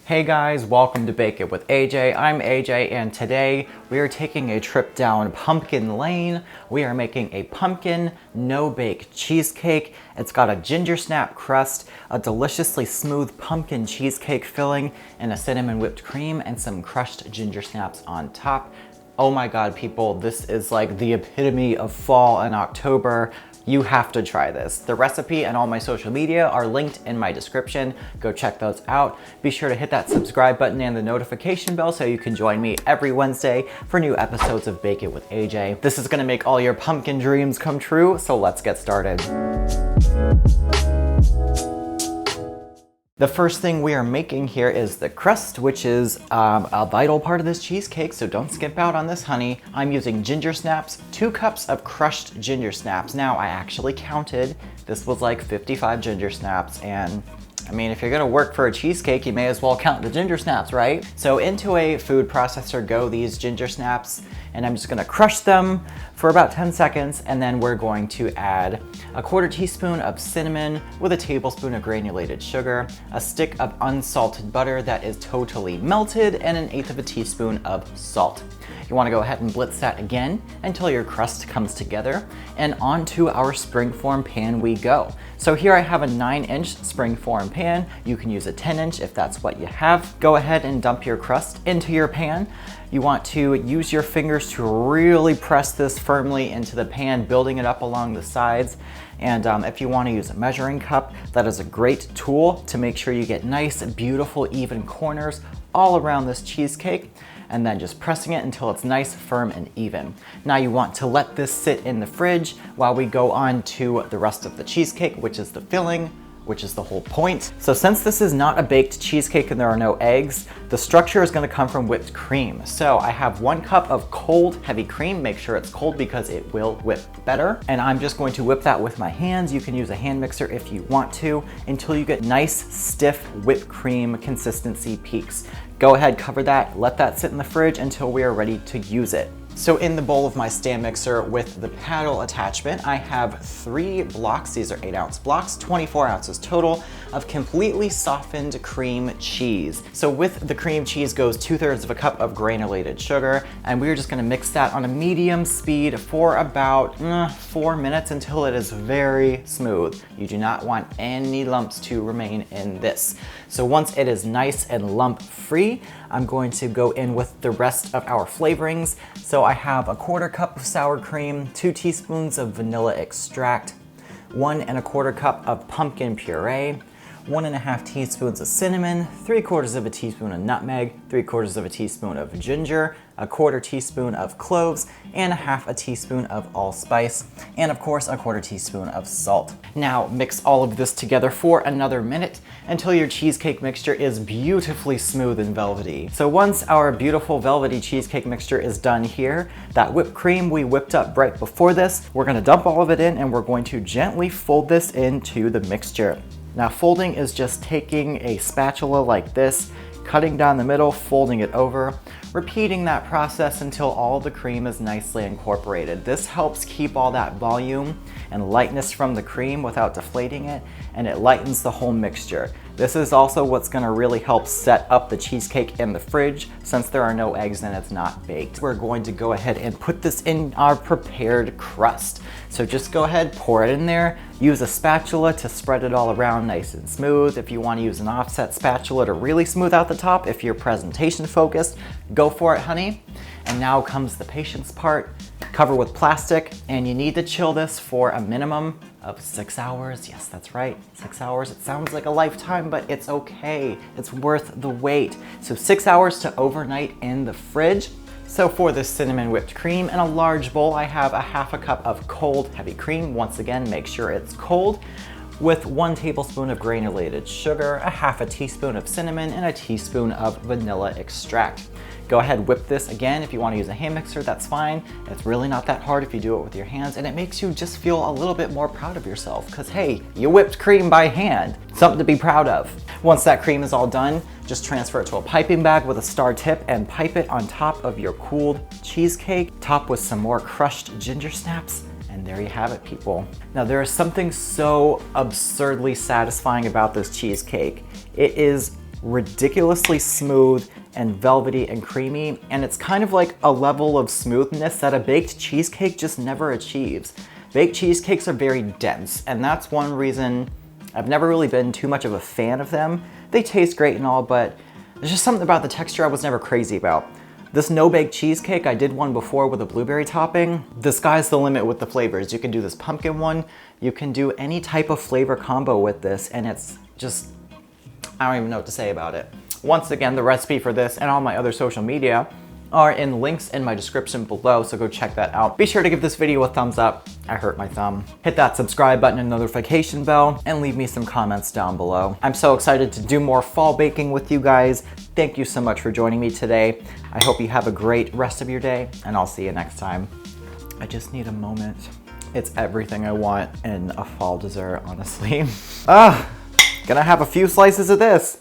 Hey guys, welcome to Bake It with AJ. I'm AJ and today we are taking a trip down pumpkin lane. We are making a pumpkin no-bake cheesecake. It's got a ginger snap crust, a deliciously smooth pumpkin cheesecake filling, and a cinnamon whipped cream and some crushed ginger snaps on top. Oh my god, people, this is like the epitome of fall and October. You have to try this. The recipe and all my social media are linked in my description. Go check those out. Be sure to hit that subscribe button and the notification bell so you can join me every Wednesday for new episodes of Bake It with AJ. This is gonna make all your pumpkin dreams come true, so let's get started. The first thing we are making here is the crust, which is a vital part of this cheesecake, so don't skip out on this, honey. I'm using ginger snaps, 2 cups of crushed ginger snaps. Now, I actually counted. This was like 55 ginger snaps, and I mean, if you're gonna work for a cheesecake, you may as well count the ginger snaps, right? So into a food processor go these ginger snaps, and I'm just gonna crush them for about 10 seconds, and then we're going to add a 1/4 teaspoon of cinnamon with a tablespoon of granulated sugar, a stick of unsalted butter that is totally melted, and 1/8 teaspoon of salt. You wanna go ahead and blitz that again until your crust comes together, and onto our springform pan we go. So here I have a 9-inch springform pan. You can use a 10-inch if that's what you have. Go ahead and dump your crust into your pan. You want to use your fingers to really press this firmly into the pan, building it up along the sides. And if you want to use a measuring cup, that is a great tool to make sure you get nice, beautiful, even corners all around this cheesecake, and then just pressing it until it's nice, firm, and even. Now you want to let this sit in the fridge while we go on to the rest of the cheesecake, which is the filling, which is the whole point. So since this is not a baked cheesecake and there are no eggs, the structure is gonna come from whipped cream. So I have 1 cup of cold, heavy cream. Make sure it's cold because it will whip better. And I'm just going to whip that with my hands. You can use a hand mixer if you want to, until you get nice, stiff whipped cream consistency peaks. Go ahead, cover that, let that sit in the fridge until we are ready to use it. So in the bowl of my stand mixer with the paddle attachment, I have 3 blocks, these are 8-ounce blocks, 24 ounces total, of completely softened cream cheese. So with the cream cheese goes 2/3 cup of granulated sugar, and we're just gonna mix that on a medium speed for about 4 minutes until it is very smooth. You do not want any lumps to remain in this. So once it is nice and lump free, I'm going to go in with the rest of our flavorings. So I have a 1/4 cup of sour cream, 2 teaspoons of vanilla extract, 1 1/4 cup of pumpkin puree, 1 1/2 teaspoons of cinnamon, 3/4 teaspoon of nutmeg, 3/4 teaspoon of ginger, a 1/4 teaspoon of cloves, and 1/2 teaspoon of allspice, and of course a 1/4 teaspoon of salt. Now mix all of this together for another minute until your cheesecake mixture is beautifully smooth and velvety. So once our beautiful velvety cheesecake mixture is done here, that whipped cream we whipped up right before this, we're gonna dump all of it in and we're going to gently fold this into the mixture. Now folding is just taking a spatula like this, cutting down the middle, folding it over, repeating that process until all the cream is nicely incorporated. This helps keep all that volume and lightness from the cream without deflating it, and it lightens the whole mixture. This is also what's gonna really help set up the cheesecake in the fridge since there are no eggs and it's not baked. We're going to go ahead and put this in our prepared crust. So just go ahead, pour it in there, use a spatula to spread it all around nice and smooth. If you wanna use an offset spatula to really smooth out the top, if you're presentation focused, go for it, honey. And now comes the patience part. Cover with plastic, and you need to chill this for a minimum of 6 hours. Yes, that's right, 6 hours. It sounds like a lifetime, but it's okay. It's worth the wait. So 6 hours to overnight in the fridge. So for this cinnamon whipped cream, in a large bowl, I have a 1/2 cup of cold heavy cream. Once again, make sure it's cold, with 1 tablespoon of granulated sugar, a 1/2 teaspoon of cinnamon, and a teaspoon of vanilla extract. Go ahead, whip this again. If you want to use a hand mixer, that's fine. It's really not that hard if you do it with your hands, and it makes you just feel a little bit more proud of yourself because hey, you whipped cream by hand. Something to be proud of. Once that cream is all done, just transfer it to a piping bag with a star tip and pipe it on top of your cooled cheesecake. Top with some more crushed ginger snaps. And there you have it, people. Now there is something so absurdly satisfying about this cheesecake. It is ridiculously smooth and velvety and creamy, and it's kind of like a level of smoothness that a baked cheesecake just never achieves. Baked cheesecakes are very dense, and that's one reason I've never really been too much of a fan of them. They taste great and all, but there's just something about the texture I was never crazy about. This no-bake cheesecake, I did one before with a blueberry topping. The sky's the limit with the flavors. You can do this pumpkin one, you can do any type of flavor combo with this, and it's just, I don't even know what to say about it. Once again, the recipe for this and all my other social media are in links in my description below, so go check that out. Be sure to give this video a thumbs up. I hurt my thumb. Hit that subscribe button and notification bell, and leave me some comments down below. I'm so excited to do more fall baking with you guys. Thank you so much for joining me today. I hope you have a great rest of your day, and I'll see you next time. I just need a moment. It's everything I want in a fall dessert, honestly. Gonna have a few slices of this.